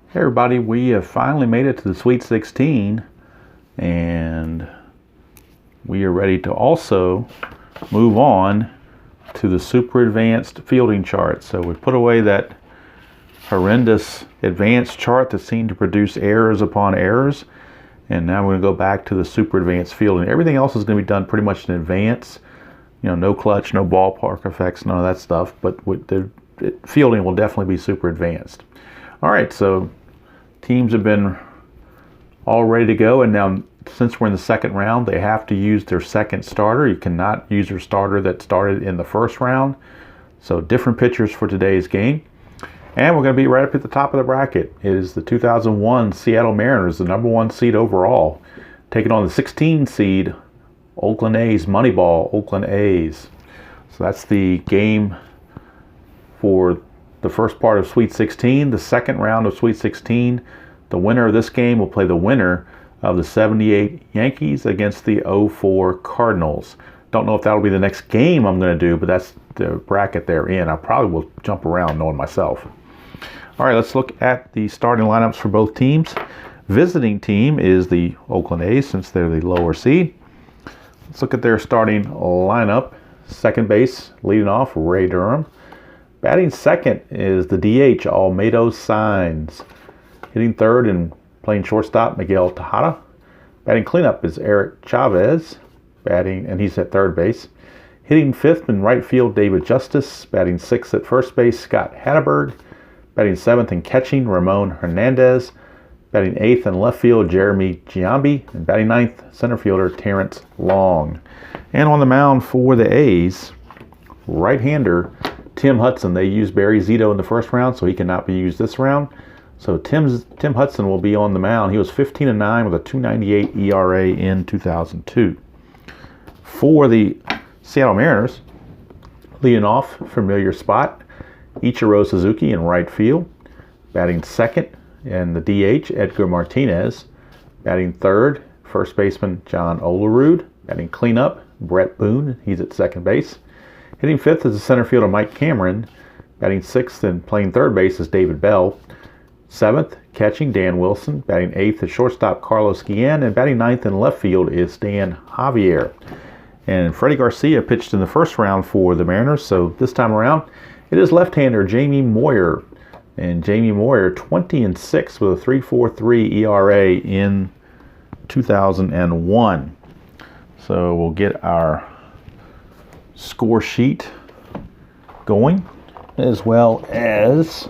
Hey everybody, we have finally made it to the Sweet 16 and we are ready to also move on to the super advanced fielding chart. So we put away that horrendous advanced chart that seemed to produce errors upon errors, and now we're going to go back to the super advanced fielding. Everything else is going to be done pretty much in advance. You know, no clutch, no ballpark effects, none of that stuff, but the fielding will definitely be super advanced. All right, so teams have been all ready to go, and now since we're in the second round, they have to use their second starter. You cannot use your starter that started in the first round. So different pitchers for today's game. And we're going to be right up at the top of the bracket. It is the 2001 Seattle Mariners, the #1 seed overall, taking on the 16 seed Oakland A's, Moneyball, Oakland A's. So that's the game for the first part of Sweet 16. The second round of Sweet 16, the winner of this game will play the winner of the 78 Yankees against the 04 Cardinals. Don't know if that'll be the next game I'm going to do, but that's the bracket they're in. I probably will jump around knowing myself. All right, let's look at the starting lineups for both teams. Visiting team is the Oakland A's, since they're the lower seed. Let's look at their starting lineup. Second base, leading off, Ray Durham. Batting second is the DH, Almedo Sainz. Hitting third and playing shortstop, Miguel Tejada. Batting cleanup is Eric Chavez, and he's at third base. Hitting fifth in right field, David Justice. Batting sixth at first base, Scott Hatteberg. Batting seventh and catching, Ramon Hernandez. Batting eighth in left field, Jeremy Giambi. And batting ninth, center fielder, Terrence Long. And on the mound for the A's, right-hander Tim Hudson. They used Barry Zito in the first round, so he cannot be used this round. So Tim Hudson will be on the mound. He was 15-9 with a 2.98 ERA in 2002. For the Seattle Mariners, leading off, familiar spot, Ichiro Suzuki in right field. Batting second and the DH, Edgar Martinez. Batting third, first baseman John Olerud. Batting cleanup, Brett Boone. He's at second base. Hitting fifth is the center fielder Mike Cameron. Batting sixth and playing third base is David Bell. Seventh, catching Dan Wilson. Batting eighth is shortstop Carlos Guillen. And batting ninth in left field is Dan Javier. And Freddie Garcia pitched in the first round for the Mariners, so this time around it is left-hander Jamie Moyer. And Jamie Moyer, 20-6 with a 3.43 ERA in 2001. So we'll get our score sheet going, as well as,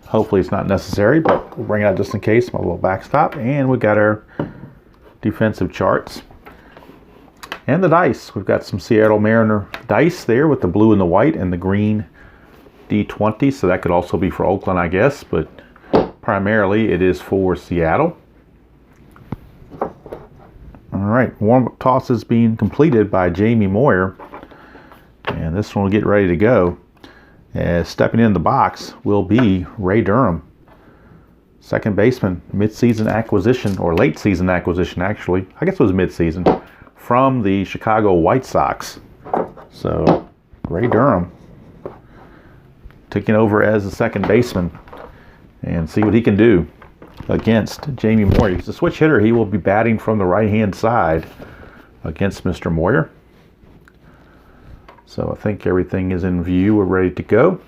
hopefully it's not necessary, but we'll bring it out just in case, my little backstop. And we got our defensive charts and the dice. We've got some Seattle Mariner dice there with the blue and the white and the green D20, so that could also be for Oakland, I guess, but primarily it is for Seattle. All right, warm-up toss is being completed by Jamie Moyer, and this one will get ready to go. As stepping in the box will be Ray Durham, second baseman, mid-season acquisition, or late-season acquisition, actually. I guess it was mid-season, from the Chicago White Sox. So Ray Durham taking over as the second baseman, and see what he can do against Jamie Moyer. He's a switch hitter. He will be batting from the right-hand side against Mr. Moyer. So I think everything is in view. We're ready to go.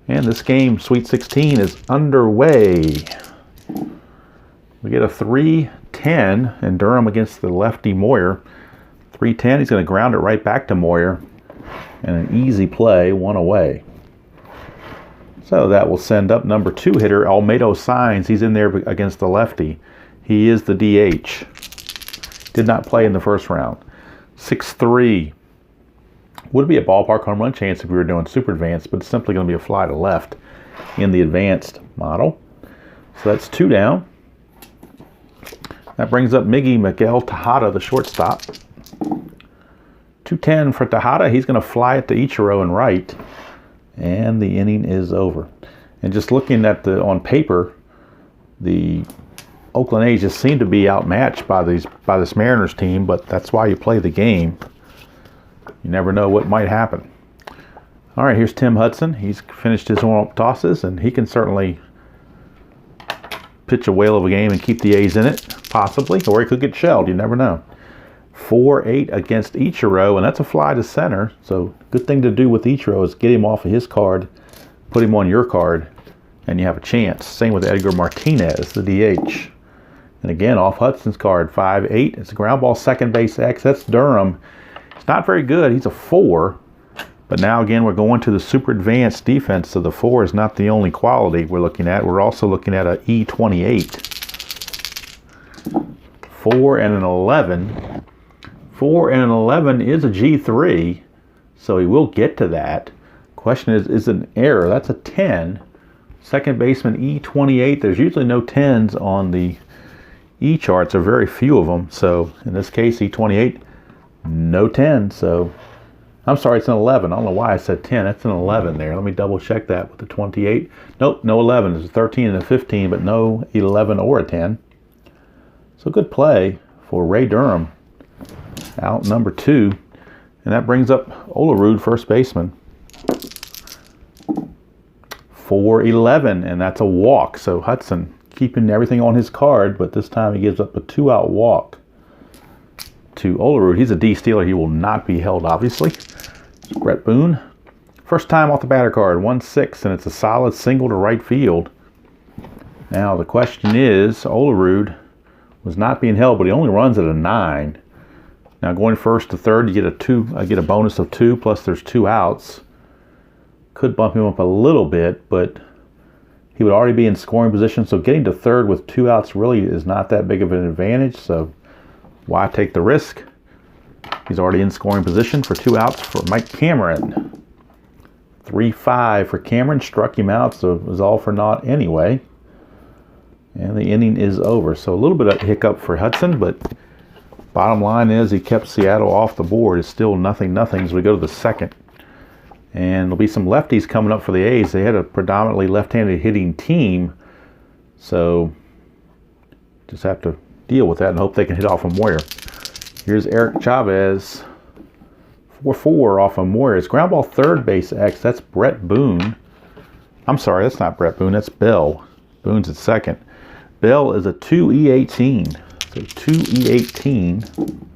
And this game, Sweet 16, is underway. We get a 3-10, and Durham against the lefty Moyer. 3-10, he's going to ground it right back to Moyer. And an easy play, one away. So that will send up number 2 hitter, Almedo Sainz. He's in there against the lefty. He is the DH. Did not play in the first round. 6-3. Would be a ballpark home run chance if we were doing super advanced, but it's simply going to be a fly to left in the advanced model. So that's 2 down. That brings up Miguel Tejada, the shortstop. 2-10 for Tejada. He's going to fly it to Ichiro in right, and the inning is over. And just looking at on paper, the Oakland A's just seem to be outmatched by this Mariners team, but that's why you play the game. You never know what might happen. All right, here's Tim Hudson. He's finished his warm-up tosses, and he can certainly pitch a whale of a game and keep the A's in it, possibly, or he could get shelled. You never know. 4-8 against Ichiro, and that's a fly to center. So good thing to do with Ichiro is get him off of his card, put him on your card, and you have a chance. Same with Edgar Martinez, the DH. And again, off Hudson's card, 5-8. It's a ground ball, second base X. That's Durham. It's not very good. He's a 4. But now again, we're going to the super advanced defense, so the 4 is not the only quality we're looking at. We're also looking at an E28. 4 and an 11. 4 and an 11 is a G3, so he will get to that. Question is an error. That's a 10. Second baseman E28. There's usually no 10s on the E charts, or very few of them. So in this case, E28, no 10. So I'm sorry, it's an 11. I don't know why I said 10. That's an 11 there. Let me double check that with the 28. Nope, no 11. There's a 13 and a 15, but no 11 or a 10. So good play for Ray Durham. Out number 2. And that brings up Olerud, first baseman. 4-11, and that's a walk. So Hudson keeping everything on his card, but this time he gives up a 2-out walk to Olerud. He's a D stealer. He will not be held, obviously. Brett Boone. First time off the batter card, 1-6, and it's a solid single to right field. Now the question is, Olerud was not being held, but he only runs at a 9. Now going first to third, you get a 2. I get a bonus of 2, plus there's 2 outs. Could bump him up a little bit, but he would already be in scoring position, so getting to third with 2 outs really is not that big of an advantage, so why take the risk? He's already in scoring position for 2 outs for Mike Cameron. 3-5 for Cameron, struck him out, so it was all for naught anyway. And the inning is over. So a little bit of hiccup for Hudson, but bottom line is he kept Seattle off the board. It's still 0-0 as we go to the second. And there'll be some lefties coming up for the A's. They had a predominantly left-handed hitting team, so just have to deal with that and hope they can hit off of Moyer. Here's Eric Chavez, 4-4 off of Moyer's. Ground ball, third base X. That's Brett Boone. I'm sorry, that's not Brett Boone. That's Bell. Boone's at second. Bell is a 2E18. So 2E18.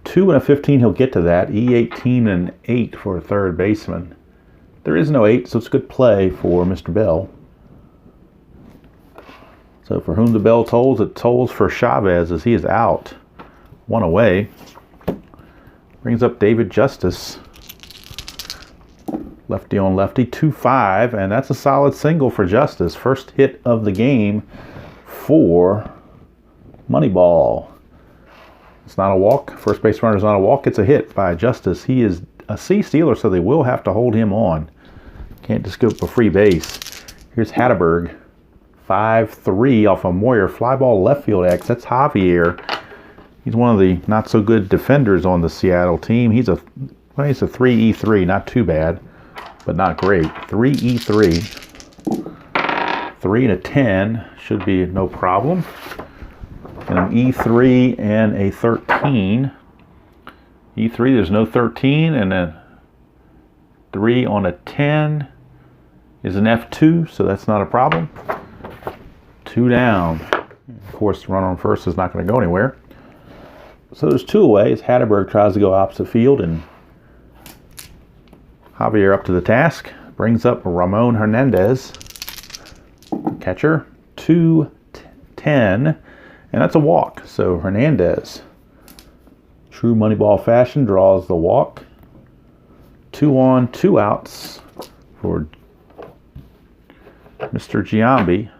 2 and a 15, he'll get to that. E18 and 8 for a third baseman. There is no 8, so it's a good play for Mr. Bell. So for whom the bell tolls, it tolls for Chavez as he is out. 1 away. Brings up David Justice. Lefty on lefty, 2-5, and that's a solid single for Justice. First hit of the game for Moneyball. It's not a walk. First base runner is not a walk. It's a hit by Justice. He is a C stealer, so they will have to hold him on. Can't just go for free base. Here's Hatterberg. 5-3 off a Moyer. Fly ball left field X. That's Javier. He's one of the not so good defenders on the Seattle team. He's a 3E3. Not too bad, but not great. 3E3. 3 and a 10 should be no problem. And an E3 and a 13. E3, there's no 13, and a 3 on a 10 is an F2, so that's not a problem. 2 down. Of course, the runner on first is not going to go anywhere. So there's 2 away as Hatterberg tries to go opposite field, and Javier up to the task. Brings up Ramon Hernandez, catcher. 2-10, and that's a walk. So Hernandez, true Moneyball fashion, draws the walk. 2 on, 2 outs for Mr. Giambi.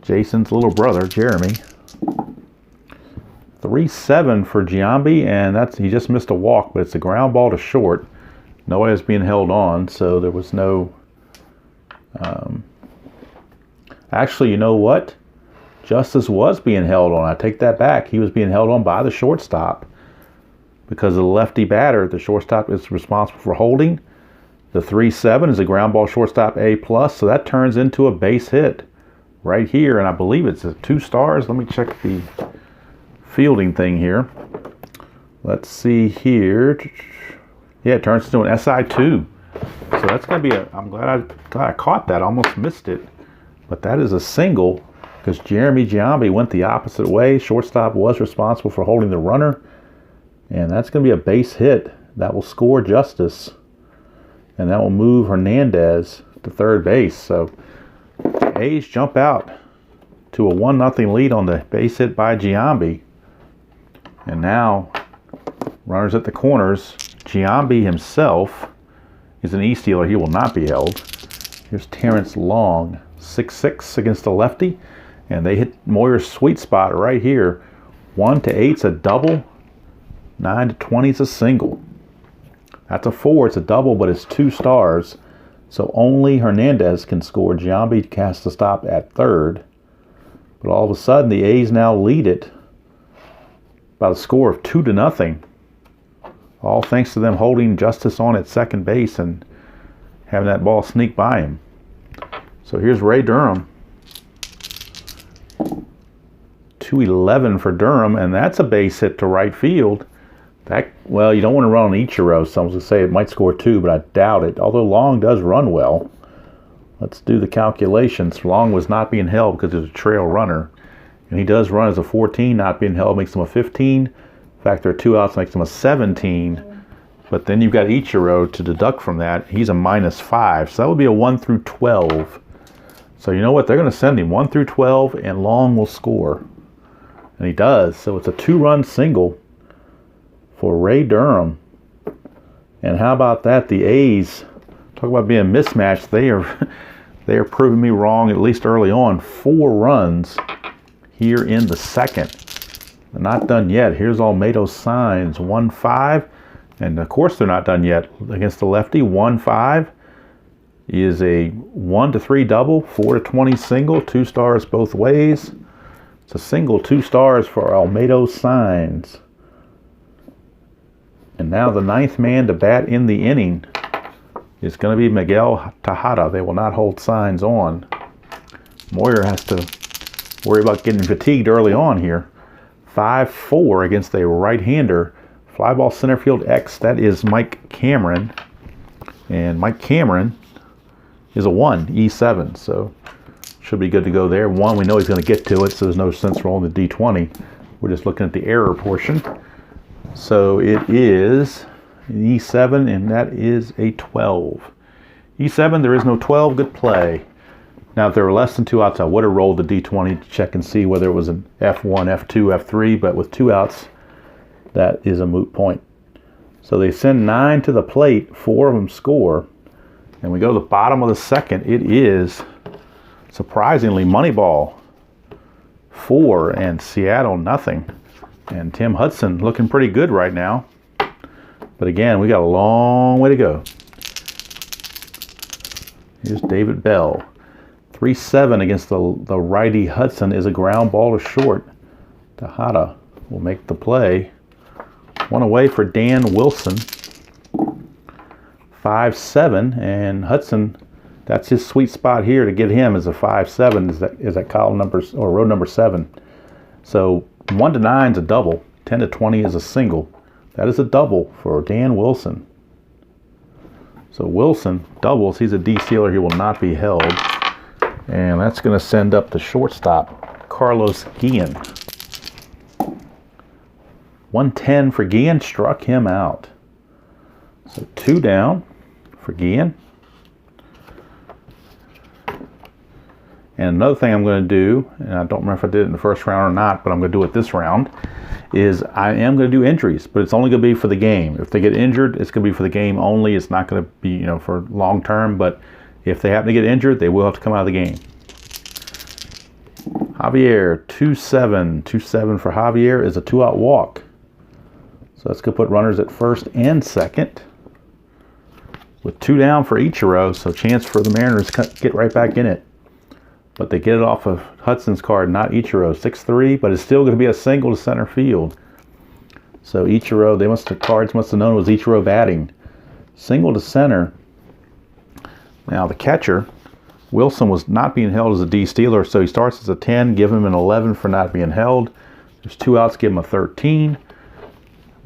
Jason's little brother, Jeremy. 3-7 for Giambi, and he just missed a walk, but it's a ground ball to short. Nobody was being held on, so there was no... Actually, you know what? Justice was being held on. I take that back. He was being held on by the shortstop because of the lefty batter. The shortstop is responsible for holding. The 3-7 is a ground ball shortstop A+, so that turns into a base hit right here, and I believe it's a 2 stars. Let me check the fielding thing here. Let's see here. Yeah, it turns into an SI2. So that's going to be I'm glad I caught that. I almost missed it. But that is a single because Giambi went the opposite way. Shortstop was responsible for holding the runner. And that's going to be a base hit. That will score Justice. And that will move Hernandez to third base. So A's jump out to a 1-0 lead on the base hit by Giambi. And now, runners at the corners. Giambi himself is an E-stealer. He will not be held. Here's Terrence Long, 6-6 against the lefty. And they hit Moyer's sweet spot right here. 1 to 8's a double. 9 to 20's a single. That's a 4. It's a double, but it's 2 stars. So only Hernandez can score. Giambi has to stop at third. But all of a sudden, the A's now lead it by the score of 2-0. All thanks to them holding Justice on at second base and having that ball sneak by him. So here's Ray Durham. 2-11 for Durham, and that's a base hit to right field. Well, you don't want to run on Ichiro, so I was going to say it might score 2, but I doubt it. Although Long does run well. Let's do the calculations. Long was not being held because it's a trail runner. And he does run as a 14, not being held makes him a 15. In fact, there are 2 outs, makes him a 17. But then you've got Ichiro to deduct from that. He's a -5, so that would be a 1 through 12. So you know what? They're going to send him 1 through 12, and Long will score. And he does. So it's a 2-run single for Ray Durham. And how about that? The A's, talk about being mismatched. They are proving me wrong, at least early on. 4 runs here in the second. They're not done yet. Here's Almedo Signs, 1-5. And of course they're not done yet. Against the lefty, 1-5 is a 1 to 3 double, 4 to 20 single, 2 stars both ways. It's a single, 2 stars for Almedo Signs. And now the 9th man to bat in the inning is going to be Miguel Tejada. They will not hold Signs on. Moyer has to worry about getting fatigued early on here. 5-4 against a right-hander. Fly ball center field X. That is Mike Cameron. And Mike Cameron is a 1, E7. So should be good to go there. 1, we know he's going to get to it, so there's no sense rolling the D20. We're just looking at the error portion. So it is an E7, and that is a 12. E7, there is no 12. Good play. Now, if there were less than 2 outs, I would have rolled the D20 to check and see whether it was an F1, F2, F3, but with 2 outs, that is a moot point. So they send 9 to the plate, 4 of them score, and we go to the bottom of the second. It is, surprisingly, Moneyball 4 and Seattle nothing. And Tim Hudson looking pretty good right now. But again, we got a long way to go. Here's David Bell. 3-7 against the righty Hudson is a ground ball to short. Tejada will make the play. 1 away for Dan Wilson. 5-7, and Hudson, that's his sweet spot here to get him as a 5-7 is that column number or row number 7. So 1 to 9 is a double. 10 to 20 is a single. That is a double for Dan Wilson. So Wilson doubles. He's a D-sealer. He will not be held. And that's going to send up the shortstop, Carlos Guillen. 110 for Guillen. Struck him out. So 2 down for Guillen. And another thing I'm going to do, and I don't remember if I did it in the first round or not, but I'm going to do it this round, is I am going to do injuries, but it's only going to be for the game. If they get injured, it's going to be for the game only. It's not going to be, for long term, but if they happen to get injured, they will have to come out of the game. Javier, 2-7. 2-7 for Javier is a 2-out walk. So that's going to put runners at first and second. With 2 down for Ichiro, so chance for the Mariners to get right back in it. But they get it off of Hudson's card, not Ichiro. 6-3, but it's still going to be a single to center field. So Ichiro, cards must have known it was Ichiro batting. Single to center. Now the catcher, Wilson, was not being held as a D-stealer, so he starts as a 10, give him an 11 for not being held. There's 2 outs, give him a 13.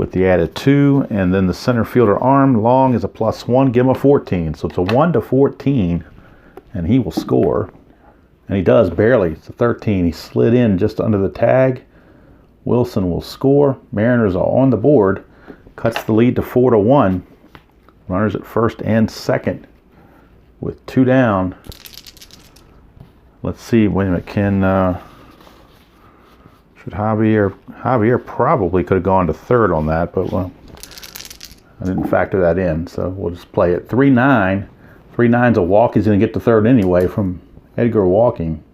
with the added 2, and then the center fielder arm long is a +1, give him a 14. So it's a 1-14, and he will score. And he does barely. It's a 13. He slid in just under the tag. Wilson will score. Mariners are on the board. Cuts the lead to 4-1. Runners at first and second with 2 down. Let's see. Wait a minute. Should Javier probably could have gone to third on that, but well, I didn't factor that in, so we'll just play it. 3-9. 3-9's a walk. He's going to get to third anyway from Edgar walking.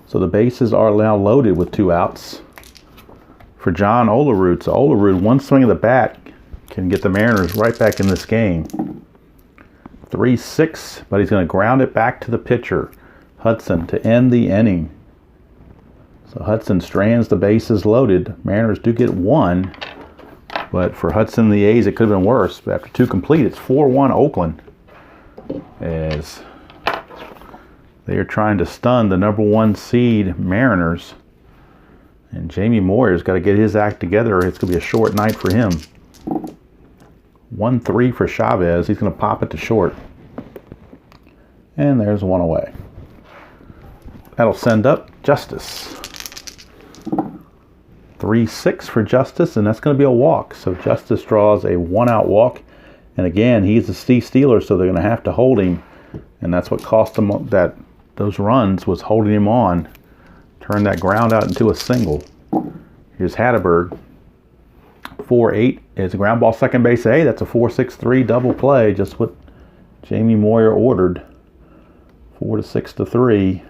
So the bases are now loaded with 2 outs for John Olerud. So Olerud, one swing of the bat can get the Mariners right back in this game. 3-6, but he's going to ground it back to the pitcher, Hudson, to end the inning. So Hudson strands the bases loaded. Mariners do get 1, but for Hudson and the A's, it could have been worse. But after 2 complete, it's 4-1 Oakland, as they are trying to stun the #1 seed Mariners. And Jamie Moyer's got to get his act together, or it's going to be a short night for him. 1-3 for Chavez. He's going to pop it to short. And there's 1 away. That'll send up Justice. 3-6 for Justice, and that's going to be a walk. So Justice draws a 1-out walk. And again, he's a stealer, so they're going to have to hold him. And that's what cost him those runs, was holding him on. Turn that ground out into a single. Here's Hatterberg. 4-8 is a ground ball second base. Hey, that's a 4-6-3 double play, just what Jamie Moyer ordered. 4-6-3.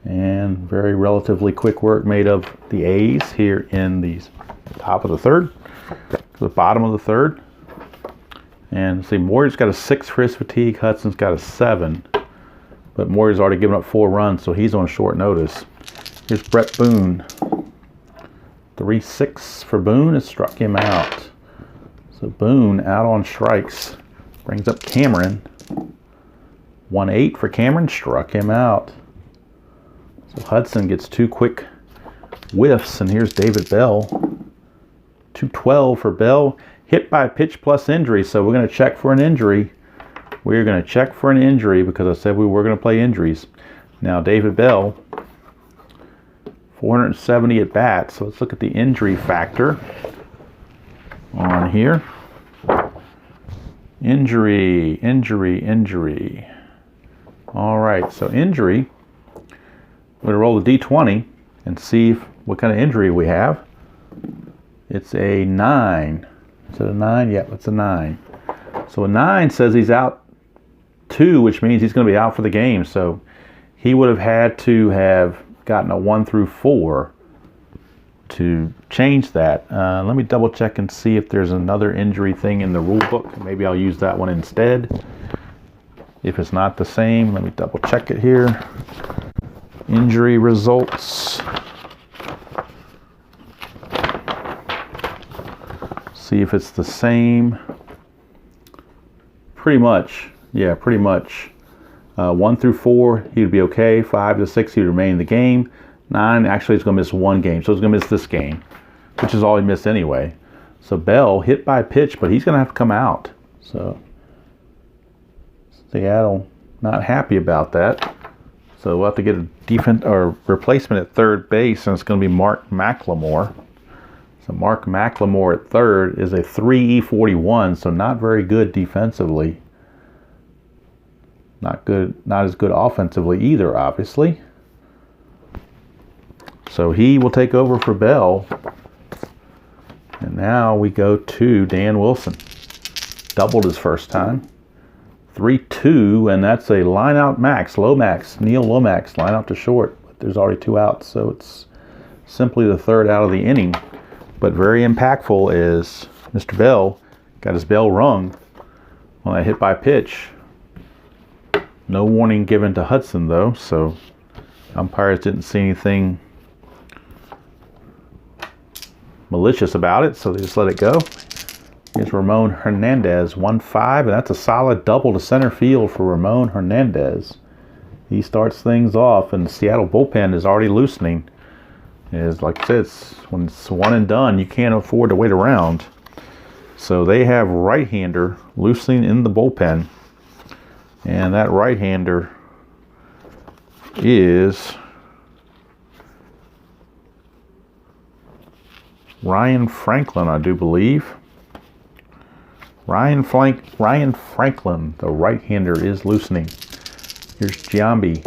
And very relatively quick work made of the A's here in the top of the third, the bottom of the third. And see, Moyer's got a 6 for his fatigue. Hudson's got a 7. But Moyer's already given up 4 runs, so he's on short notice. Here's Brett Boone. 3-6 for Boone. It struck him out. So Boone out on strikes. Brings up Cameron. 1-8 for Cameron. Struck him out. So Hudson gets 2 quick whiffs, and here's David Bell. 2-12 for Bell. Hit by pitch plus injury, so we're going to check for an injury. We're going to check for an injury because I said we were going to play injuries. Now David Bell, 470 at bat, so let's look at the injury factor on here. Injury. All right, so injury. We're going to roll the D20 and see what kind of injury we have. It's a 9. Is it a 9? Yep, it's a 9. So a 9 says he's out 2, which means he's going to be out for the game. So he would have had to have gotten a 1 through 4 to change that. Let me double check and see if there's another injury thing in the rule book. Maybe I'll use that one instead. If it's not the same, let me double check it here. Injury results. See if it's the same. Pretty much. Yeah, pretty much. 1 through 4, he'd be okay. 5 to 6, he'd remain in the game. 9, actually, he's going to miss 1 game. So he's going to miss this game, which is all he missed anyway. So Bell hit by pitch, but he's going to have to come out. So Seattle not happy about that. So we'll have to get a defense or replacement at third base, and it's going to be Mark McLemore. So Mark McLemore at third is a 3.41, so not very good defensively. Not as good offensively either, obviously. So he will take over for Bell. And now we go to Dan Wilson. Doubled his first time. 3-2, and that's a line out max, Lomax, Neil Lomax, line out to short. But there's already 2 outs, so it's simply the 3rd out of the inning. But very impactful is Mr. Bell got his bell rung on that hit by pitch. No warning given to Hudson, though, so umpires didn't see anything malicious about it, so they just let it go. Here's Ramon Hernandez, 1-5, and that's a solid double to center field for Ramon Hernandez. He starts things off, and the Seattle bullpen is already loosening. is, like I said, when it's one and done, you can't afford to wait around. So they have right-hander loosening in the bullpen. And that right-hander is Ryan Franklin, I do believe. Ryan Franklin, the right-hander, is loosening. Here's Giambi.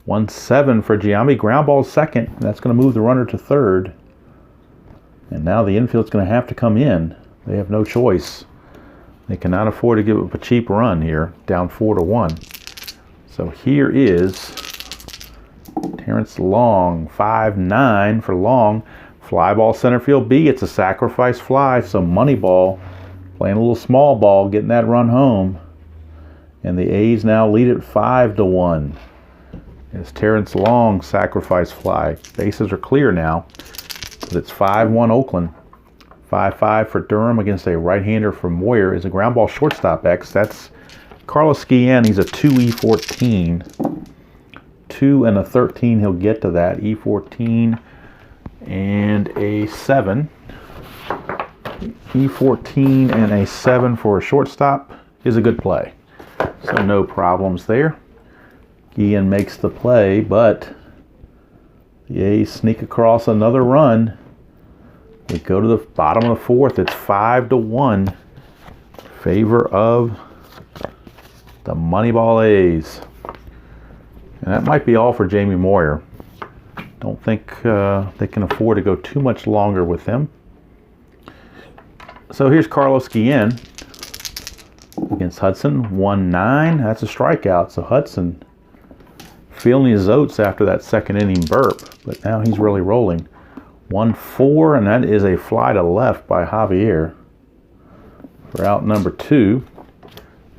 1-7 for Giambi. Ground ball second. That's going to move the runner to third. And now the infield's going to have to come in. They have no choice. They cannot afford to give up a cheap run here, down 4-1. So here is Terrence Long, 5-9 for Long. Fly ball center field B. It's a sacrifice fly, so Moneyball playing a little small ball, getting that run home. And the A's now lead it 5-1. It's Terrence Long sacrifice fly. Bases are clear now. It's 5-1 Oakland. 5-5 for Durham against a right-hander from Moyer is a ground ball shortstop X. That's Carlos Guillen. He's a 2E14. 2 and a 13. He'll get to that. E14 and a 7. E14 and a 7 for a shortstop is a good play. So no problems there. Guillen makes the play, but the A's sneak across another run. We go to the bottom of the fourth. It's 5-1 in favor of the Moneyball A's. And that might be all for Jamie Moyer. Don't think they can afford to go too much longer with him. So here's Carlos Guillen against Hudson. 1-9. That's a strikeout. So Hudson feeling his oats after that second inning burp. But now he's really rolling. 1-4, and that is a fly to left by Javier for out number 2.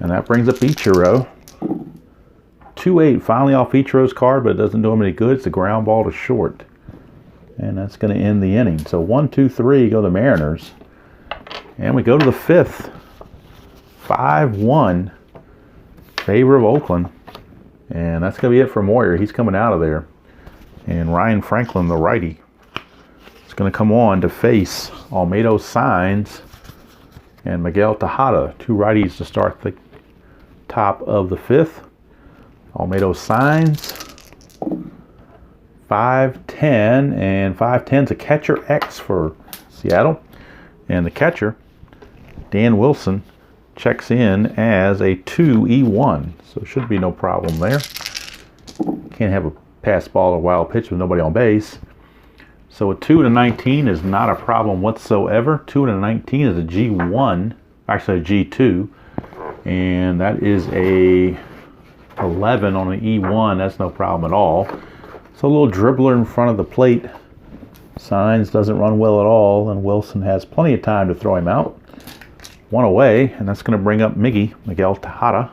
And that brings up Ichiro. 2-8, finally off Ichiro's card, but it doesn't do him any good. It's a ground ball to short. And that's going to end the inning. So 1-2-3 go the Mariners. And we go to the fifth. 5-1 favor of Oakland. And that's going to be it for Moyer. He's coming out of there. And Ryan Franklin, the righty, is going to come on to face Almedo Sainz and Miguel Tejada. 2 righties to start the top of the fifth. Almedo Sainz, 5-10, and 5-10's a catcher X for Seattle. And the catcher, Dan Wilson, checks in as a 2E1, so should be no problem there. Can't have a pass ball or wild pitch with nobody on base. So a 2-19 is not a problem whatsoever. 2-19 is a G1, actually a G2, and that is a 11 on an E1. That's no problem at all. So a little dribbler in front of the plate. Sainz doesn't run well at all, and Wilson has plenty of time to throw him out. 1 away, and that's going to bring up Miguel Tejada.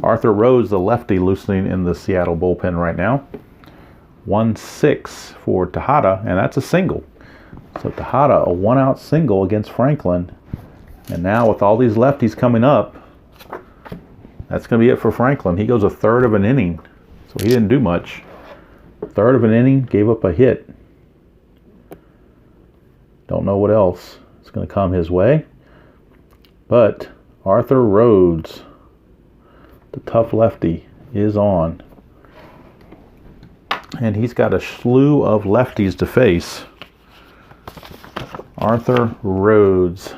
Arthur Rhodes, the lefty, loosening in the Seattle bullpen right now. 1-6 for Tejada, and that's a single. So Tejada, a 1-out single against Franklin. And now with all these lefties coming up, that's going to be it for Franklin. He goes a third of an inning, so he didn't do much. Third of an inning, gave up a hit. Don't know what else is going to come his way. But Arthur Rhodes, the tough lefty, is on. And he's got a slew of lefties to face. Arthur Rhodes.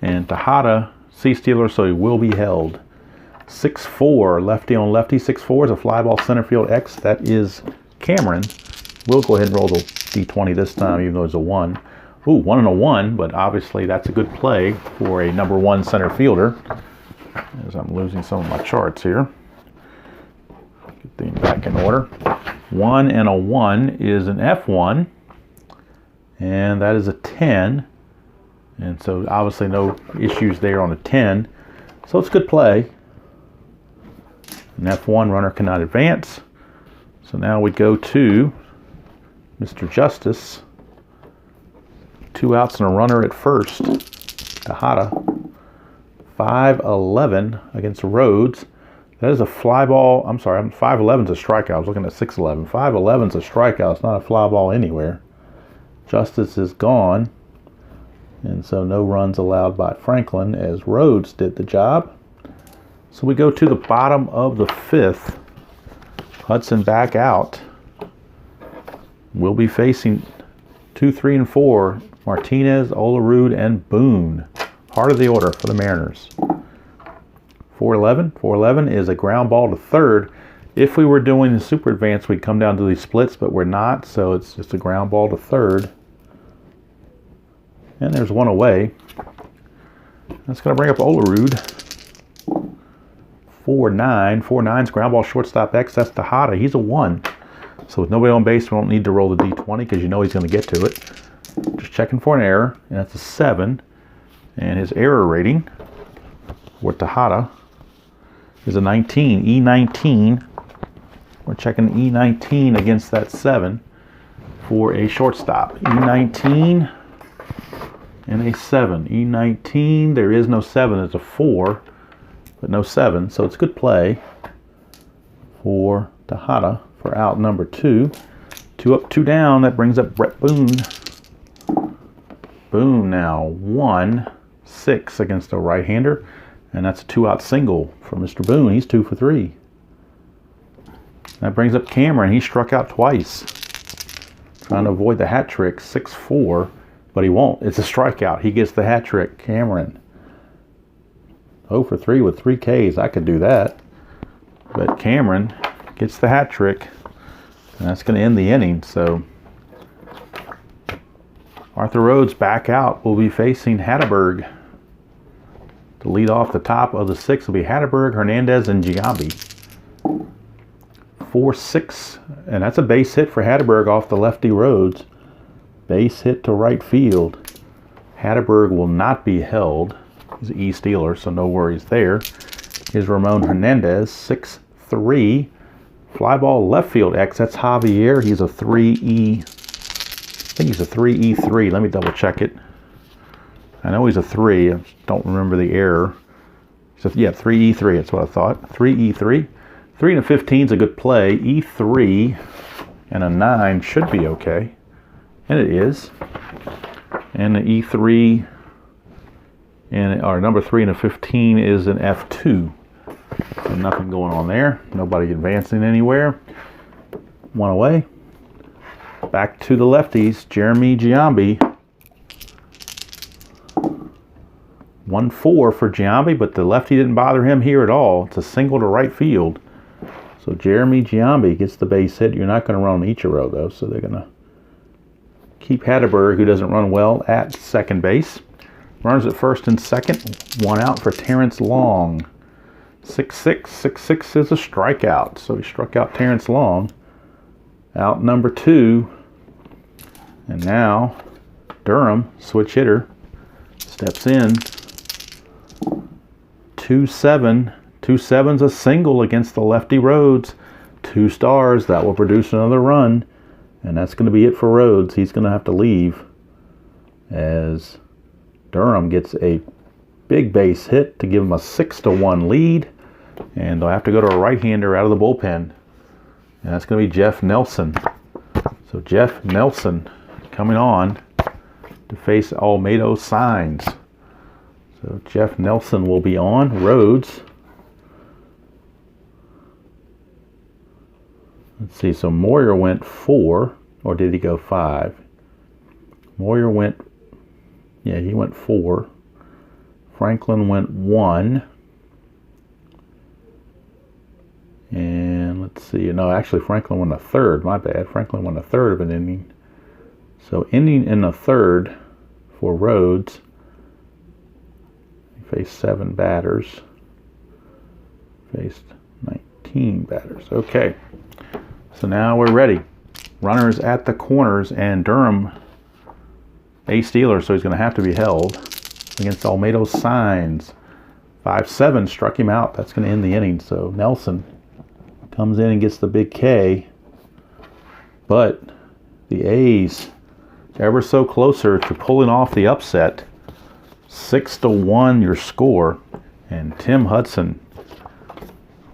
And Tejada, C-stealer, so he will be held. 6-4, lefty on lefty. 6-4 is a fly ball center field X. That is Cameron. We'll go ahead and roll the D20 this time, even though it's a 1. Ooh, 1 and a 1, but obviously that's a good play for a number 1 center fielder. As I'm losing some of my charts here. Get them back in order. 1 and a 1 is an F1, and that is a 10. And so obviously no issues there on a 10. So it's good play. An F1 runner cannot advance. So now we go to Mr. Justice. 2 outs and a runner at first. Tejada. 5-11 against Rhodes. That is a fly ball. I'm sorry, 5-11 is a strikeout. I was looking at 6-11. 5-11 is a strikeout. It's not a fly ball anywhere. Justice is gone. And so no runs allowed by Franklin as Rhodes did the job. So we go to the bottom of the 5th. Hudson back out. We'll be facing 2, 3, and 4. Martinez, Olerud, and Boone. Heart of the order for the Mariners. 4-11. 4-11 is a ground ball to third. If we were doing the super advance, we'd come down to these splits, but we're not, so it's just a ground ball to third. And there's one away. That's going to bring up Olerud. 4-9. 4-9's ground ball shortstop X. That's Tejada. He's a 1. So with nobody on base, we don't need to roll the D20 because you know he's going to get to it. Just checking for an error, and that's a 7. And his error rating for Tejada is a 19. E19. We're checking E19 against that 7 for a shortstop. E19 and a 7. E19, there is no 7. There's a 4, but no 7. So it's good play for Tejada for out number 2. 2 up, 2 down. That brings up Brett Boone. Boone now 1-6 against a right-hander. And that's a 2-out single for Mr. Boone. He's 2 for 3. That brings up Cameron. He struck out twice. Trying to avoid the hat trick. 6-4. But he won't. It's a strikeout. He gets the hat trick. Cameron. 0 for 3 with 3 Ks. I could do that. But Cameron gets the hat trick. And that's going to end the inning. So Arthur Rhodes back out. Will be facing Hatteberg. To lead off the top of the 6 will be Hatteberg, Hernandez, and Giambi. 4-6. And that's a base hit for Hatteberg off the lefty Rhodes. Base hit to right field. Hatteberg will not be held. He's an E-stealer, so no worries there. Here's Ramon Hernandez, 6-3. Fly ball left field X. That's Javier. He's a 3E. I think he's a 3E3. Let me double check it. I know he's a 3. I just don't remember the error. So, yeah, 3E3. That's what I thought. 3E3. 3 and a 15 is a good play. E3 and a 9 should be okay. And it is. And the E3 and our number 3 and a 15 is an F2. So nothing going on there. Nobody advancing anywhere. One away. Back to the lefties. Jeremy Giambi. 1-4 for Giambi, but the lefty didn't bother him here at all. It's a single to right field. So Jeremy Giambi gets the base hit. You're not going to run Ichiro, though, so they're going to keep Hatteberg, who doesn't run well, at second base. Runners at first and second. 1 out for Terrence Long. 6-6. 6-6 is a strikeout. So he struck out Terrence Long. Out number 2. And now Durham, switch hitter, steps in. 2-7. 2-7's a single against the lefty Rhodes. 2 stars. That will produce another run. And that's going to be it for Rhodes. He's going to have to leave as Durham gets a big base hit to give him a 6-1 lead. And they'll have to go to a right-hander out of the bullpen. And that's going to be Jeff Nelson. So Jeff Nelson coming on to face Olmedo Signs. So Jeff Nelson will be on. Rhodes. Let's see, so Moyer went 4, or did he go 5? Moyer went, yeah, he went 4. Franklin went 1. And let's see, no, actually Franklin won a third, my bad. Franklin won a third of an inning. So inning in the third for Rhodes. He faced 7 batters. Faced 19 batters. Okay. So now we're ready. Runners at the corners, and Durham, a Steeler, so he's going to have to be held against Olmedo Signs. 5-7 struck him out. That's going to end the inning. So Nelson comes in and gets the big K. But the A's ever so closer to pulling off the upset. 6-1 your score. And Tim Hudson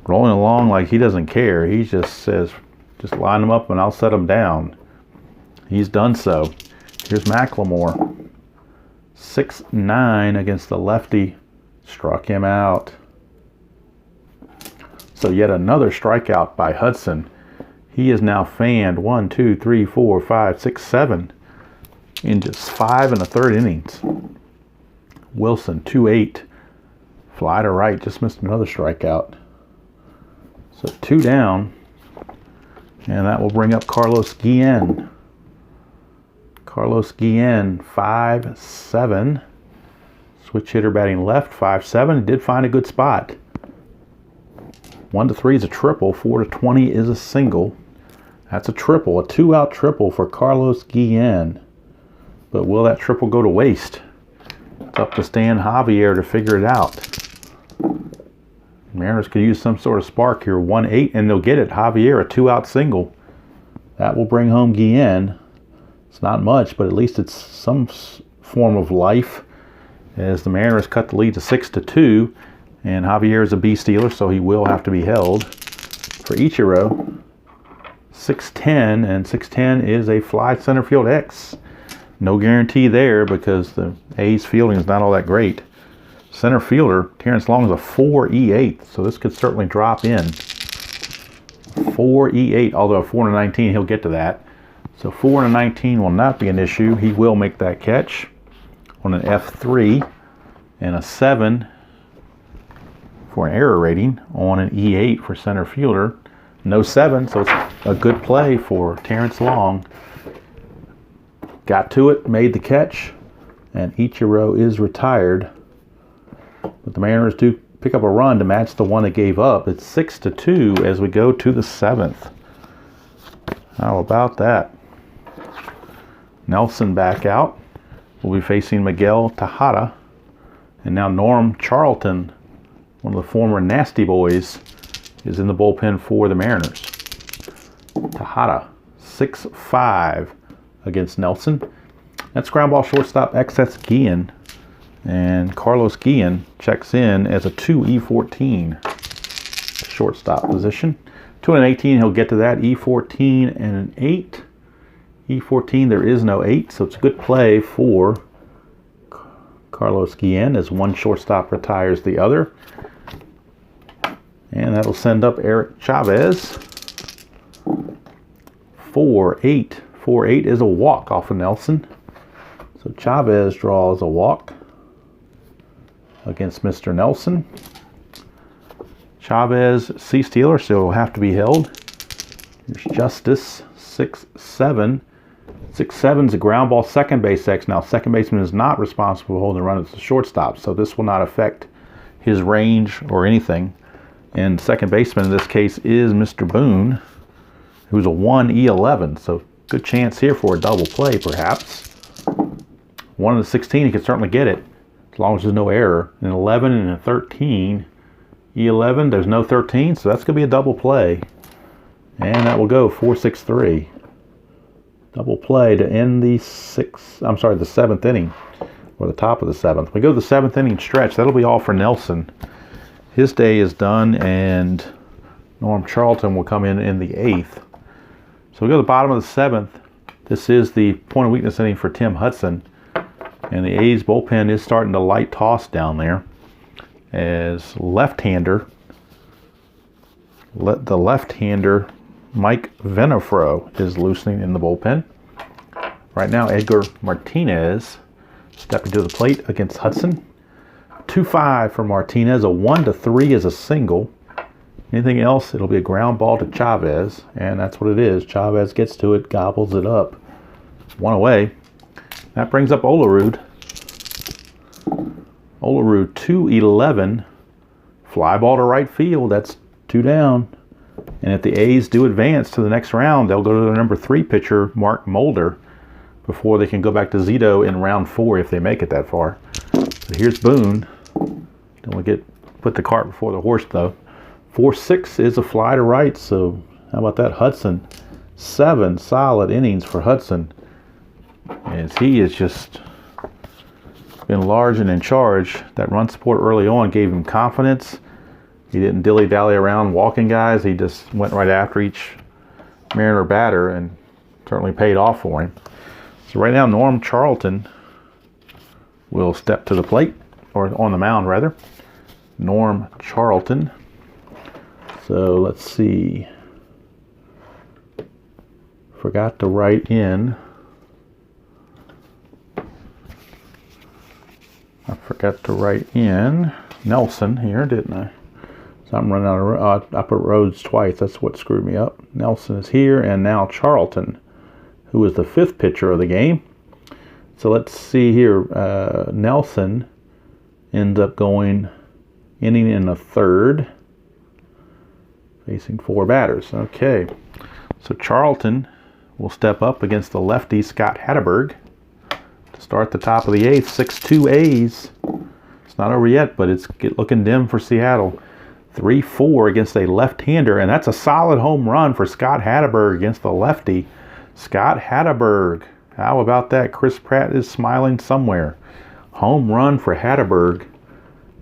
rolling along like he doesn't care. He just says, just line them up and I'll set them down. He's done so. Here's Macklemore. 6-9 against the lefty. Struck him out. So yet another strikeout by Hudson. He is now fanned 1, 2, 3, 4, 5, 6, 7 in just 5 1/3 innings. Wilson 2-8. Fly to right. Just missed another strikeout. So 2 down. And that will bring up Carlos Guillen. Carlos Guillen, 5-7. Switch hitter batting left, 5-7. Did find a good spot. 1-3 is a triple. 4-20 is a single. That's a triple, a 2-out triple for Carlos Guillen. But will that triple go to waste? It's up to Stan Javier to figure it out. Mariners could use some sort of spark here. 1-8, and they'll get it. Javier, a 2-out single. That will bring home Guillen. It's not much, but at least it's some form of life as the Mariners cut the lead to 6-2. And Javier is a B stealer, so he will have to be held. For Ichiro, 6-10, and 6-10 is a fly center field X. No guarantee there because the A's fielding is not all that great. Center fielder, Terrence Long, is a 4-E8, so this could certainly drop in. 4-E8, although 4-19, he'll get to that. So 4-19 will not be an issue. He will make that catch on an F3 and a 7 for an error rating on an E8 for center fielder. No 7, so it's a good play for Terrence Long. Got to it, made the catch, and Ichiro is retired. But the Mariners do pick up a run to match the one they gave up. It's 6-2 as we go to the 7th. How about that? Nelson back out. We'll be facing Miguel Tejada. And now Norm Charlton, one of the former Nasty Boys, is in the bullpen for the Mariners. Tejada, 6-5 against Nelson. That's ground ball shortstop XS Guillen. And Carlos Guillen checks in as a 2E14 shortstop position. 2-18, he'll get to that. E14 and an 8. E14, there is no 8, so it's a good play for Carlos Guillen as one shortstop retires the other. And that'll send up Eric Chavez. 4-8. 4-8 is a walk off of Nelson. So Chavez draws a walk against Mr. Nelson. Chavez, C stealer, so will have to be held. Here's Justice, 6-7. 6-7 is a ground ball second base X. Now, second baseman is not responsible for holding the run as a shortstop, so this will not affect his range or anything. And second baseman in this case is Mr. Boone, who's a 1E11, so good chance here for a double play, perhaps. 1-16, he could certainly get it, as long as there's no error. An 11 and a 13. E11, there's no 13, so that's going to be a double play. And that will go 4-6-3. Double play to end the 7th inning, or the top of the 7th. We go to the 7th inning stretch. That'll be all for Nelson. His day is done, and Norm Charlton will come in the 8th. So we go to the bottom of the 7th. This is the point of weakness inning for Tim Hudson. And the A's bullpen is starting to light toss down there as the left-hander Mike Venafro is loosening in the bullpen. Right now, Edgar Martinez stepping to the plate against Hudson. 2-5 for Martinez. A 1-3 is a single. Anything else, it'll be a ground ball to Chavez, and that's what it is. Chavez gets to it, gobbles it up. One away. That brings up Olerud. Olerud, 2-11. Fly ball to right field. That's 2 down. And if the A's do advance to the next round, they'll go to their number 3 pitcher, Mark Mulder, before they can go back to Zito in round 4 if they make it that far. So here's Boone. Don't want to put the cart before the horse, though. 4-6 is a fly to right, so how about that? Hudson, 7 solid innings for Hudson, as he is just been large and in charge. That run support early on gave him confidence. He didn't dilly-dally around walking guys. He just went right after each Mariner batter and certainly paid off for him. So right now, Norm Charlton will step to the plate, or on the mound rather. Norm Charlton. So let's see. Forgot to write in. I forgot to write in Nelson here, didn't I? So I'm running out of I put Rhodes twice. That's what screwed me up. Nelson is here, and now Charlton, who is the 5th pitcher of the game. So let's see here. Nelson ends up going inning in the 3rd, facing 4 batters. Okay, so Charlton will step up against the lefty Scott Hatteberg to start the top of the 8th. 6-2 A's. It's not over yet, but it's looking dim for Seattle. 3-4 against a left-hander, and that's a solid home run for Scott Hatteberg against the lefty. Scott Hatteberg. How about that? Chris Pratt is smiling somewhere. Home run for Hatteberg.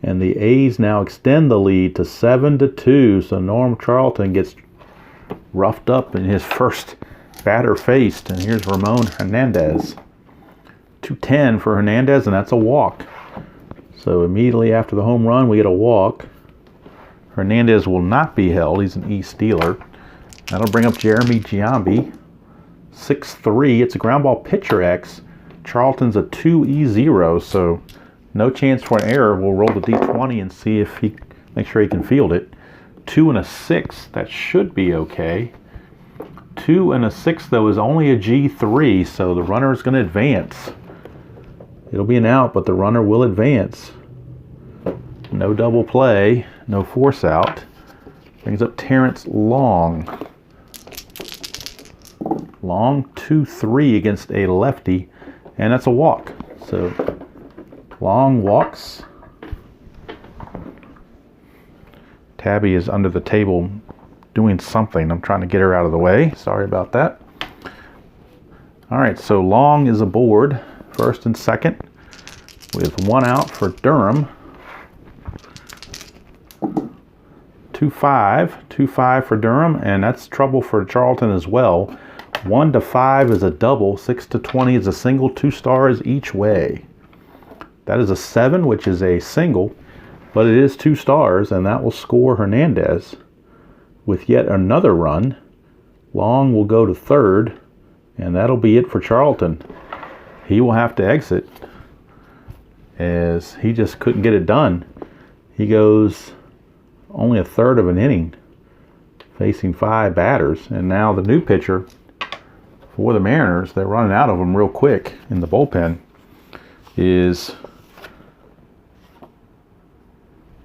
And the A's now extend the lead to 7-2. So Norm Charlton gets roughed up in his first batter faced. And here's Ramon Hernandez. 2-10 for Hernandez, and that's a walk. So immediately after the home run, we get a walk. Hernandez will not be held. He's an E stealer. That'll bring up Giambi. 6-3. It's a ground ball pitcher X. Charlton's a 2E0, so no chance for an error. We'll roll the D20 and see if he make sure he can field it. 2 and a 6. That should be okay. 2 and a 6 though is only a G3, so the runner is going to advance. It'll be an out, but the runner will advance. No double play, no force out. Brings up Terrence Long. Long 2-3 against a lefty, and that's a walk. So Long walks. Tabby is under the table doing something. I'm trying to get her out of the way. Sorry about that. All right, so Long is aboard, 1st and 2nd, with 1 out for Durham. 2-5 for Durham, and that's trouble for Charlton as well. 1-5 is a double, 6-20 is a single, 2 stars each way. That is a 7, which is a single, but it is 2 stars, and that will score Hernandez with yet another run. Long will go to 3rd, and that'll be it for Charlton. He will have to exit as he just couldn't get it done. He goes only a 1/3 of an inning, facing 5 batters, and now the new pitcher for the Mariners, they're running out of them real quick in the bullpen, is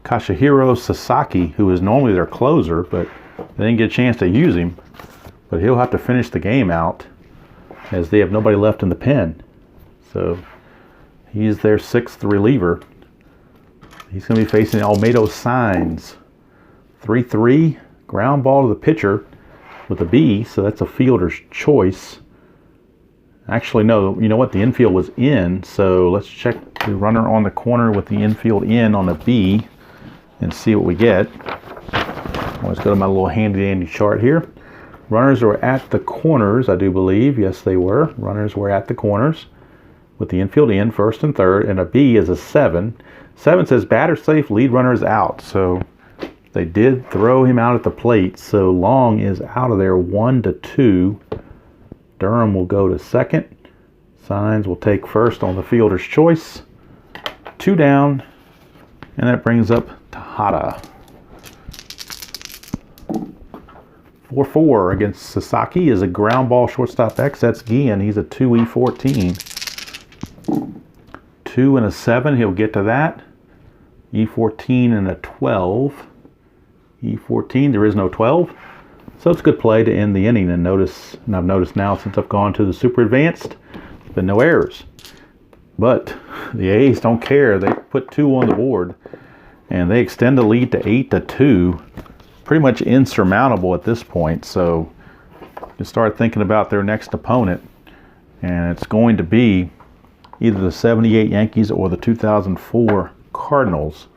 Kashihiro Sasaki, who is normally their closer, but they didn't get a chance to use him. But he'll have to finish the game out as they have nobody left in the pen. So he's their 6th reliever. He's going to be facing Almedo Signs. 3-3, ground ball to the pitcher with a B, so that's a fielder's choice. Actually, no, you know what? The infield was in, so let's check the runner on the corner with the infield in on a B and see what we get. Let's go to my little handy-dandy chart here. Runners were at the corners, I do believe. Yes, they were. Runners were at the corners with the infield in, 1st and 3rd, and a B is a 7. 7 says batter safe, lead runner is out, so they did throw him out at the plate, so Long is out of there 1-2. Durham will go to 2nd. Signs will take 1st on the fielder's choice. 2 down, and that brings up Tejada. 4-4 against Sasaki is a ground ball shortstop X. That's Guillen. He's a 2E14. 2 and a 7. He'll get to that. E14 and a 12. E14. There is no 12. So it's a good play to end the inning. And I've noticed now since I've gone to the super advanced, there's been no errors. But the A's don't care. They put 2 on the board, and they extend the lead to 8-2. Pretty much insurmountable at this point. So you start thinking about their next opponent, and it's going to be either the 78 Yankees or the 2004 Cardinals.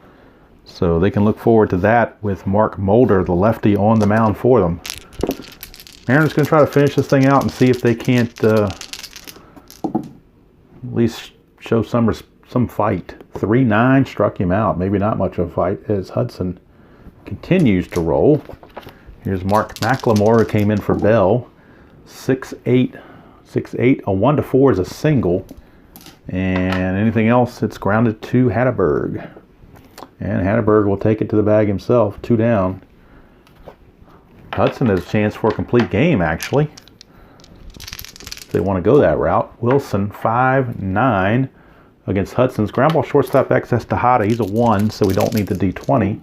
So they can look forward to that with Mark Mulder, the lefty, on the mound for them. Mariners going to try to finish this thing out and see if they can't at least show some fight. 3-9 struck him out. Maybe not much of a fight as Hudson continues to roll. Here's Mark McLemore, who came in for Bell. 6-8. A 1-4 is a single. And anything else, it's grounded to Hatteberg. And Hatteberg will take it to the bag himself. 2 down. Hudson has a chance for a complete game, actually, if they want to go that route. Wilson, 5-9 against Hudson's. Ground ball shortstop access to Tejada. He's a 1, so we don't need the D20.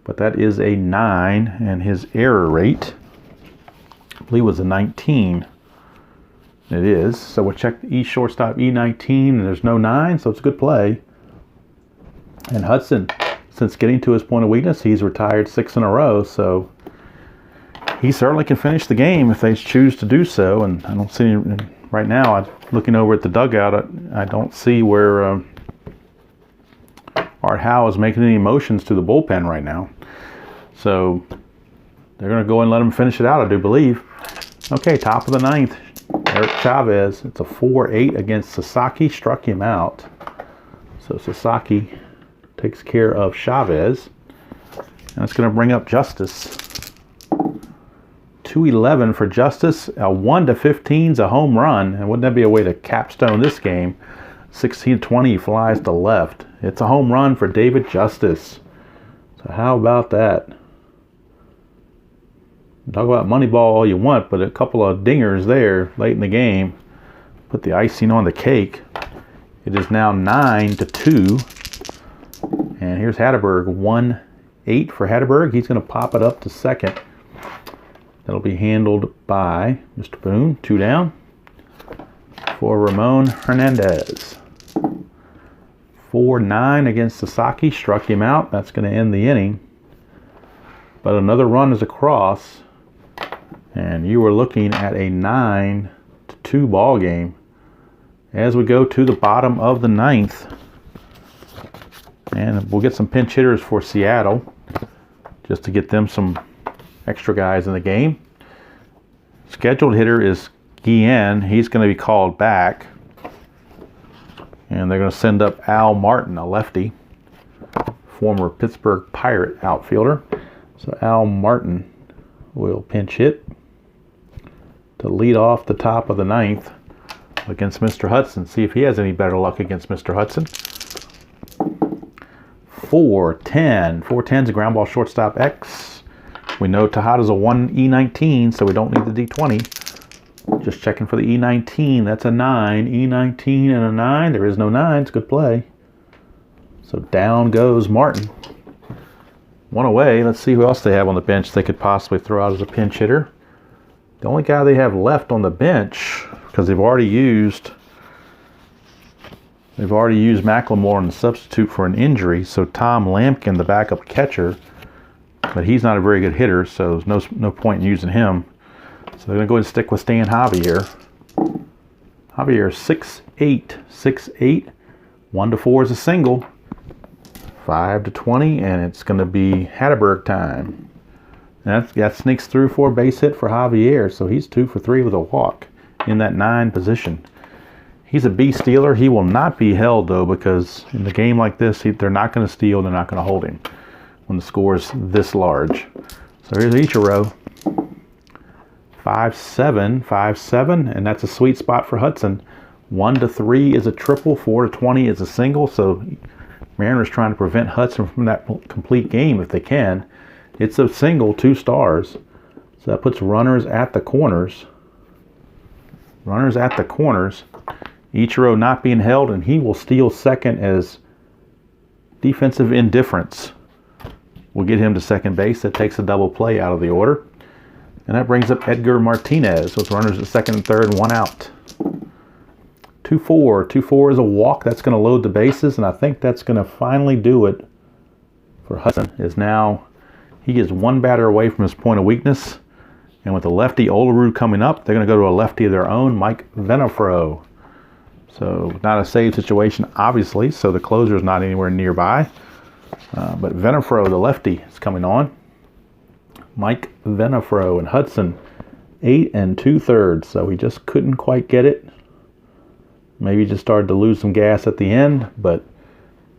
But that is a 9, and his error rate, I believe, was a 19. It is. So we'll check the E shortstop, E19, and there's no 9, so it's a good play. And Hudson, since getting to his point of weakness, he's retired 6 in a row, so he certainly can finish the game if they choose to do so. And I don't see any, right now, looking over at the dugout, I don't see where Art Howe is making any motions to the bullpen right now. So they're going to go and let him finish it out, I do believe. Okay, top of the 9th. Eric Chavez, it's a 4-8 against Sasaki, struck him out. So Sasaki takes care of Chavez. And it's going to bring up Justice. 2-11 for Justice. A 1-15 is a home run. And wouldn't that be a way to capstone this game? 16-20 flies to left. It's a home run for David Justice. So how about that? Talk about Moneyball all you want, but a couple of dingers there late in the game put the icing on the cake. It is now 9-2. And here's Hatteberg. 1-8 for Hatteberg. He's going to pop it up to second. That'll be handled by Mr. Boone. 2 down for Ramon Hernandez. 4-9 against Sasaki. Struck him out. That's going to end the inning. But another run is across. And you were looking at a 9-2 ball game as we go to the bottom of the 9th. And we'll get some pinch hitters for Seattle just to get them some extra guys in the game. Scheduled hitter is Guillen. He's going to be called back. And they're going to send up Al Martin, a lefty, former Pittsburgh Pirate outfielder. So Al Martin will pinch hit to lead off the top of the 9th against Mr. Hudson. See if he has any better luck against Mr. Hudson. 4-10. 4-10's a ground ball shortstop X. We know Tejada's a 1E19, so we don't need the D20. Just checking for the E19. That's a 9. E19 and a 9. There is no 9. It's a good play. So down goes Martin. 1 away. Let's see who else they have on the bench they could possibly throw out as a pinch hitter. The only guy they have left on the bench, because they've already used McLemore in the substitute for an injury. So Tom Lampkin, the backup catcher, but he's not a very good hitter, so there's no point in using him. So they're going to go ahead and stick with Stan Javier. Javier 6'8", 6'8", 1-4 is a single. 5-20, and it's going to be Hatteberg time. And that sneaks through for a base hit for Javier, so he's 2 for 3 with a walk in that 9 position. He's a B stealer. He will not be held, though, because in a game like this, they're not going to steal, they're not going to hold him when the score is this large. So here's Ichiro. 5-7, 5-7, and that's a sweet spot for Hudson. 1-3 is a triple, 4-20 is a single, so Mariners trying to prevent Hudson from that complete game if they can. It's a single, 2 stars. So that puts runners at the corners. Runners at the corners. Ichiro not being held, and he will steal second as defensive indifference. We'll get him to second base. That takes a double play out of the order. And that brings up Edgar Martinez with runners at second and third, 1 out. 2-4. 2-4 is a walk. That's going to load the bases, and I think that's going to finally do it for Hudson. He is 1 batter away from his point of weakness. And with the lefty Olerud coming up, they're going to go to a lefty of their own, Mike Venafro. So not a save situation, obviously, so the closer is not anywhere nearby. But Venafro, the lefty, is coming on. Mike Venafro and Hudson, 8 2/3, so he just couldn't quite get it. Maybe just started to lose some gas at the end, but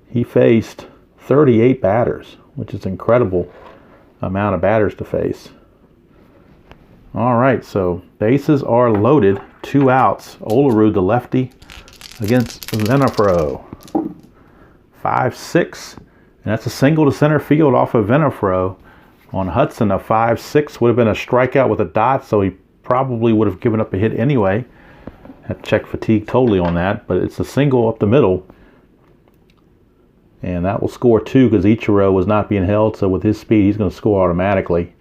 he faced 38 batters, which is an incredible amount of batters to face. All right, so bases are loaded, 2 outs. Olerud, the lefty, against Venafro. 5-6, and that's a single to center field off of Venafro. On Hudson, a 5-6 would have been a strikeout with a dot, so he probably would have given up a hit anyway. Had to check fatigue totally on that, but it's a single up the middle. And that will score 2 because Ichiro was not being held, so with his speed, he's going to score automatically.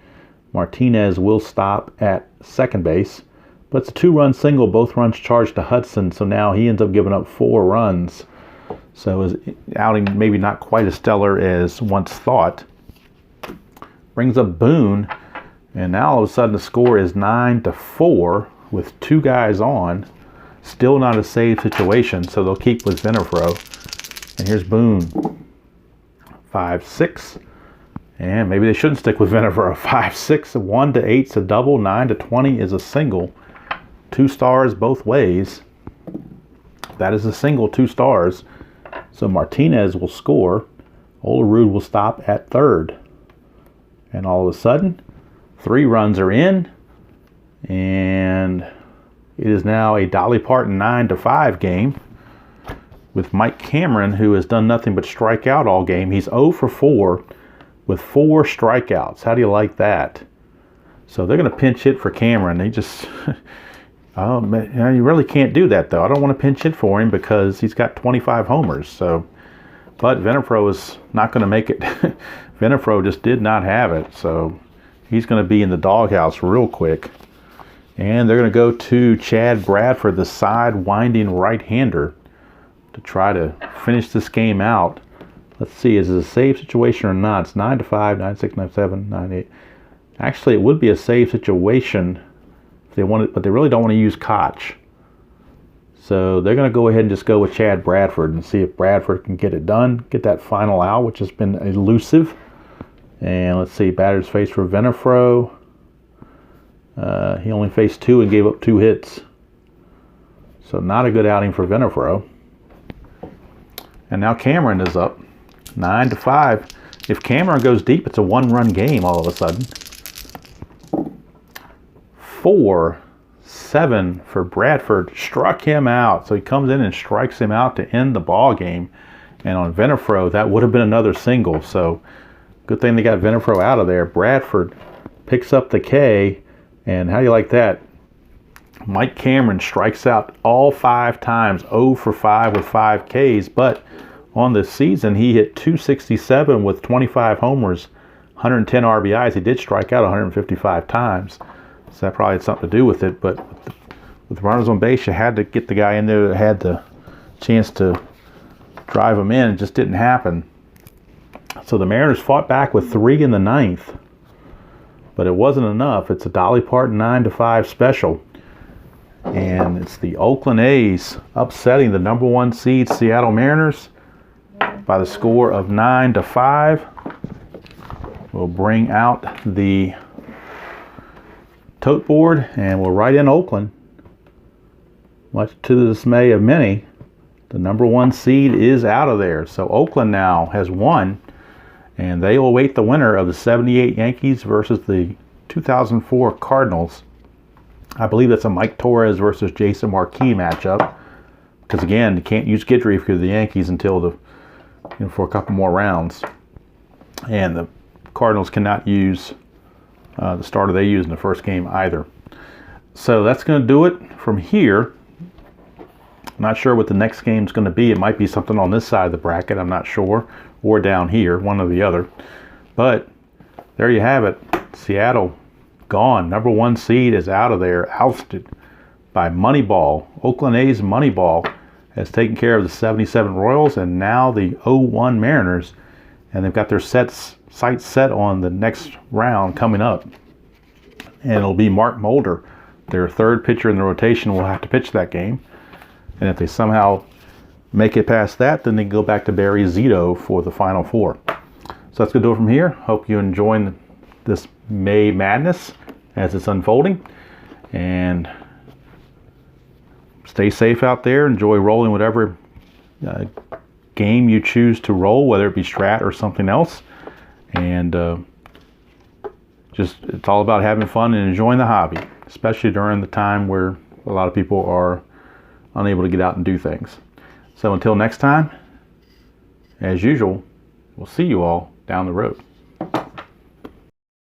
Martinez will stop at second base, but it's a 2-run single, both runs charged to Hudson, so now he ends up giving up 4 runs. So his outing maybe not quite as stellar as once thought. Brings up Boone, and now all of a sudden the score is 9-4 with 2 guys on. Still not a save situation, so they'll keep with Venafro. And here's Boone. 5-6. And maybe they shouldn't stick with Venafro. 5-6, 1-8 is a double, 9-20 is a single. 2 stars both ways. That is a single, 2 stars. So Martinez will score. Olerud will stop at third. And all of a sudden, 3 runs are in. And it is now a Dolly Parton 9-5 game with Mike Cameron, who has done nothing but strike out all game. He's 0 for 4 with 4 strikeouts. How do you like that? So they're going to pinch hit for Cameron. They just, oh man, you really can't do that though. I don't want to pinch hit for him because he's got 25 homers. So, but Venafro is not going to make it. Venafro just did not have it. So he's going to be in the doghouse real quick. And they're going to go to Chad Bradford, the side winding right-hander, to try to finish this game out. Let's see, is it a save situation or not? It's 9-5, 9-6, 9-7, 9-8. Actually, it would be a save situation if they want it, but they really don't want to use Koch. So they're going to go ahead and just go with Chad Bradford and see if Bradford can get it done, get that final out, which has been elusive. And let's see, batters faced for Venafro. He only faced 2 and gave up 2 hits. So not a good outing for Venafro. And now Cameron is up, 9-5. If Cameron goes deep, it's a 1-run game all of a sudden. 4-7 for Bradford. Struck him out. So he comes in and strikes him out to end the ball game. And on Venafro, that would have been another single. So good thing they got Venafro out of there. Bradford picks up the K. And how do you like that? Mike Cameron strikes out all 5 times, 0 for 5 with 5 Ks. But on this season, he hit 267 with 25 homers, 110 RBIs. He did strike out 155 times. So that probably had something to do with it. But with runners on base, you had to get the guy in there that had the chance to drive him in. It just didn't happen. So the Mariners fought back with 3 in the 9th. But it wasn't enough. It's a Dolly Parton 9-5 special. And it's the Oakland A's upsetting the number 1 seed Seattle Mariners by the score of 9-5. We'll bring out the tote board and we'll write in Oakland. Much to the dismay of many, the number 1 seed is out of there. So Oakland now has won. And they will await the winner of the 78 Yankees versus the 2004 Cardinals. I believe that's a Mike Torres versus Jason Marquis matchup. Because again, you can't use Guidry for the Yankees until for a couple more rounds. And the Cardinals cannot use the starter they used in the first game either. So that's going to do it from here. Not sure what the next game is going to be. It might be something on this side of the bracket. I'm not sure. Or down here, one or the other. But there you have it. Seattle gone. Number 1 seed is out of there, ousted by Moneyball. Oakland A's Moneyball has taken care of the 77 Royals and now the 0-1 Mariners. And they've got their sights set on the next round coming up. And it'll be Mark Mulder, their 3rd pitcher in the rotation, will have to pitch that game. And if they somehow make it past that, then they can go back to Barry Zito for the Final Four. So that's going to do it from here. Hope you're enjoying this May Madness as it's unfolding. And stay safe out there. Enjoy rolling whatever game you choose to roll, whether it be Strat or something else. And it's all about having fun and enjoying the hobby, especially during the time where a lot of people are unable to get out and do things. So until next time, as usual, we'll see you all down the road.